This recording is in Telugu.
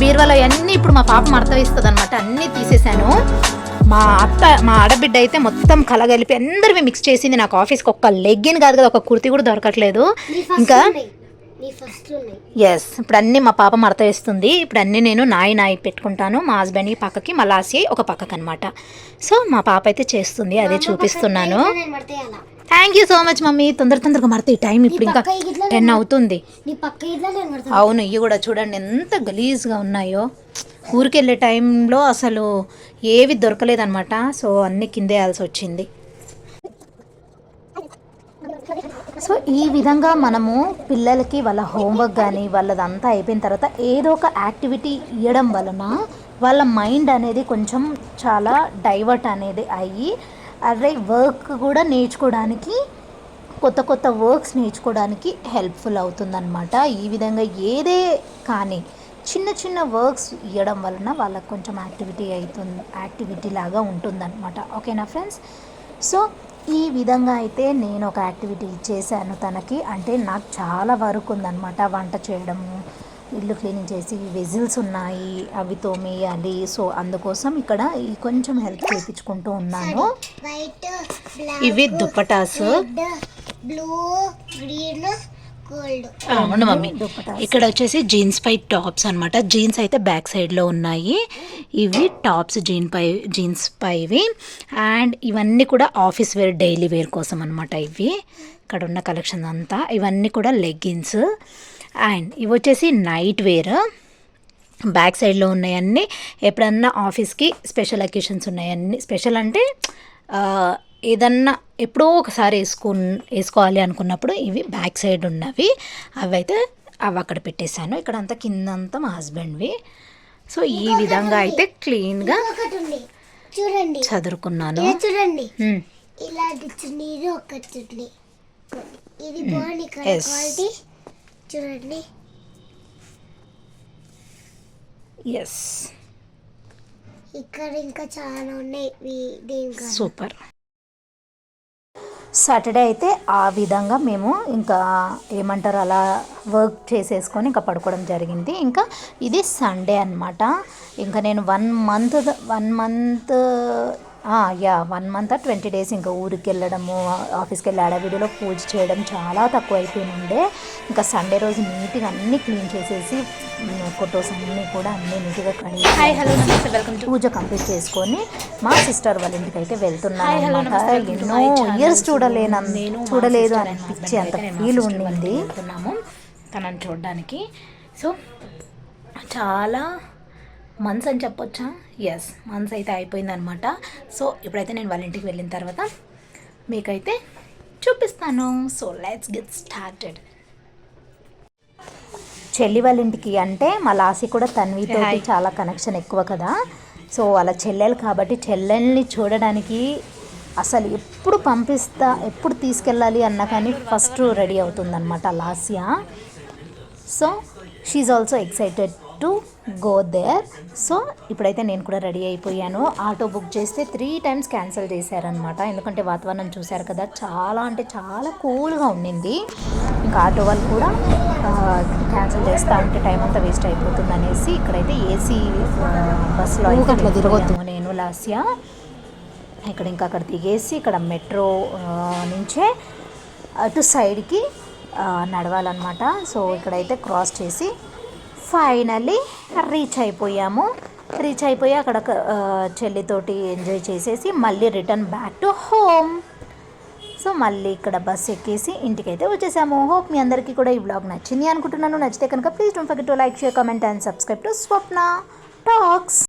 బీరువాలో అన్నీ ఇప్పుడు మా పాప మడత వేస్తుంది అనమాట. అన్నీ తీసేసాను. మా ఆడబిడ్డ అయితే మొత్తం కలగలిపి అందరివి మిక్స్ చేసింది. నాకు ఆఫీస్కి ఒక్క లెగ్గిన్ కాదు కదా, ఒక కుర్తీ కూడా దొరకట్లేదు. ఇంకా ఎస్, ఇప్పుడు అన్నీ మా పాప మడత వేస్తుంది. ఇప్పుడు అన్నీ నేను నాయి పెట్టుకుంటాను. మా హస్బెండ్కి పక్కకి, మా లాసి ఒక పక్కకి అనమాట. సో మా పాప అయితే చేస్తుంది, అదే చూపిస్తున్నాను. Thank you so much mummy. తొందరగా మడతాయి. టైం ఇప్పుడు ఇంకా 10 అవుతుంది. అవును, ఇవి కూడా చూడండి ఎంత గలీజ్గా ఉన్నాయో. ఊరికి వెళ్ళే టైంలో అసలు ఏవి దొరకలేదన్నమాట. సో అన్నీ కిందేయాల్సి వచ్చింది. సో ఈ విధంగా మనము పిల్లలకి వాళ్ళ హోంవర్క్ కానీ వాళ్ళదంతా అయిపోయిన తర్వాత ఏదో ఒక యాక్టివిటీ ఇవ్వడం వలన వాళ్ళ మైండ్ అనేది కొంచెం చాలా డైవర్ట్ అనేది అయ్యి అదే వర్క్ కూడా నేర్చుకోవడానికి, కొత్త వర్క్స్ నేర్చుకోవడానికి హెల్ప్ఫుల్ అవుతుందన్నమాట. ఈ విధంగా ఏదే కానీ చిన్న వర్క్స్ ఇవ్వడం వలన వాళ్ళకి కొంచెం యాక్టివిటీ లాగా ఉంటుందన్నమాట. ఓకేనా ఫ్రెండ్స్? సో ఈ విధంగా అయితే నేను ఒక యాక్టివిటీ చేశాను తనకి. అంటే నాకు చాలా వర్క్ ఉందన్నమాట. వంట చేయడము, ఇల్లు క్లీనింగ్ చేసి, వెజిల్స్ ఉన్నాయి అవి తోమేయాలి. సో అందుకోసం ఇక్కడ కొంచెం హెల్ప్ చేయించుకుంటూ ఉన్నాను. ఇవి దుప్పటాస్, బ్లూ, గ్రీన్, అవును మమ్మీ. ఇక్కడ వచ్చేసి జీన్స్ పై టాప్స్ అనమాట. జీన్స్ అయితే బ్యాక్ సైడ్లో ఉన్నాయి. ఇవి టాప్స్ జీన్స్ పైవి. అండ్ ఇవన్నీ కూడా ఆఫీస్ వేర్, డైలీ వేర్ కోసం అనమాట. ఇవి ఇక్కడ ఉన్న కలెక్షన్ అంతా. ఇవన్నీ కూడా లెగ్గిన్స్. అండ్ ఇవి వచ్చేసి నైట్ వేర్. బ్యాక్ సైడ్లో ఉన్నాయన్నీ ఎప్పుడన్నా ఆఫీస్కి స్పెషల్ అకేషన్స్ ఉన్నాయన్నీ. స్పెషల్ అంటే ఏదన్నా ఎప్పుడో ఒకసారి వేసుకోవాలి అనుకున్నప్పుడు ఇవి బ్యాక్ సైడ్ ఉన్నవి. అవి అక్కడ పెట్టేశాను. ఇక్కడ అంతా కిందంతా మా హస్బెండ్వి. సో ఈ విధంగా అయితే క్లీన్గా చూడండి చదువుకున్నాను. చూడండి చూడండి. ఎస్, ఇక్కడ ఇంకా చాలా ఉన్నాయి. సూపర్. సాటర్డే అయితే ఆ విధంగా మేము ఇంకా ఏమంటారు అలా వర్క్ చేసేసుకొని ఇంకా పడుకోవడం జరిగింది. ఇంకా ఇది సండే అనమాట. ఇంకా నేను 1 మంత్ 20 days ఇంకా ఊరికి వెళ్ళడము, ఆఫీస్కి వెళ్ళి ఆడవిడిలో పూజ చేయడం చాలా తక్కువ అయిపోయిండే. ఇంకా సండే రోజు నీట్గా అన్నీ క్లీన్ చేసేసి ఫొటోస్ అన్నీ కూడా అన్నీ నీట్గా కడిగి పూజ కంప్లీట్ చేసుకొని మా సిస్టర్ వాళ్ళ ఇంటికి అయితే వెళ్తున్నాను అనమాట. ఎన్నో ఇయర్స్ చూడలేదు అనిపించి అంత ఫీల్ ఉండింది తనని చూడడానికి. సో చాలా మంత్స్ అని చెప్పొచ్చా? ఎస్, మంత్స్ అయితే అయిపోయిందనమాట. సో ఇప్పుడైతే నేను వాళ్ళ ఇంటికి వెళ్ళిన తర్వాత మీకైతే చూపిస్తాను. So let's get started. చెల్లి వాళ్ళ ఇంటికి అంటే మా లాసి కూడా తన్వితో చాలా కనెక్షన్ ఎక్కువ కదా. సో వాళ్ళ చెల్లెలు కాబట్టి చెల్లెల్ని చూడడానికి అసలు ఎప్పుడు తీసుకెళ్ళాలి అన్నా కానీ ఫస్ట్ రెడీ అవుతుందన్నమాట లాసియా. So she also excited to go there. So ఇప్పుడైతే నేను కూడా రెడీ అయిపోయాను. ఆటో బుక్ చేస్తే 3 times క్యాన్సిల్ చేశారనమాట. ఎందుకంటే వాతావరణం చూశారు కదా, చాలా అంటే చాలా కూల్గా ఉండింది. ఇంకా ఆటో వాళ్ళు కూడా క్యాన్సిల్ చేస్తూ ఉంటే టైం అంతా వేస్ట్ అయిపోతుంది అనేసి ఇక్కడైతే ఏసీ బస్సులో అట్లా తిరగొద్దు నేను లాస్యా. అక్కడ దిగేసి ఇక్కడ మెట్రో నుంచే అటు సైడ్కి నడవాలన్నమాట. సో ఇక్కడైతే క్రాస్ చేసి ఫైనల్లీ రీచ్ అయిపోయి అక్కడ చెల్లితోటి ఎంజాయ్ చేసేసి మళ్ళీ return back to home. So మళ్ళీ ఇక్కడ బస్ ఎక్కేసి ఇంటికైతే వచ్చేసాము. హోప్ మీ అందరికీ కూడా ఈ వ్లాగ్ నచ్చింది అనుకుంటున్నాను. నచ్చితే కనుక please don't forget to like, share, comment and subscribe to Swapna talks.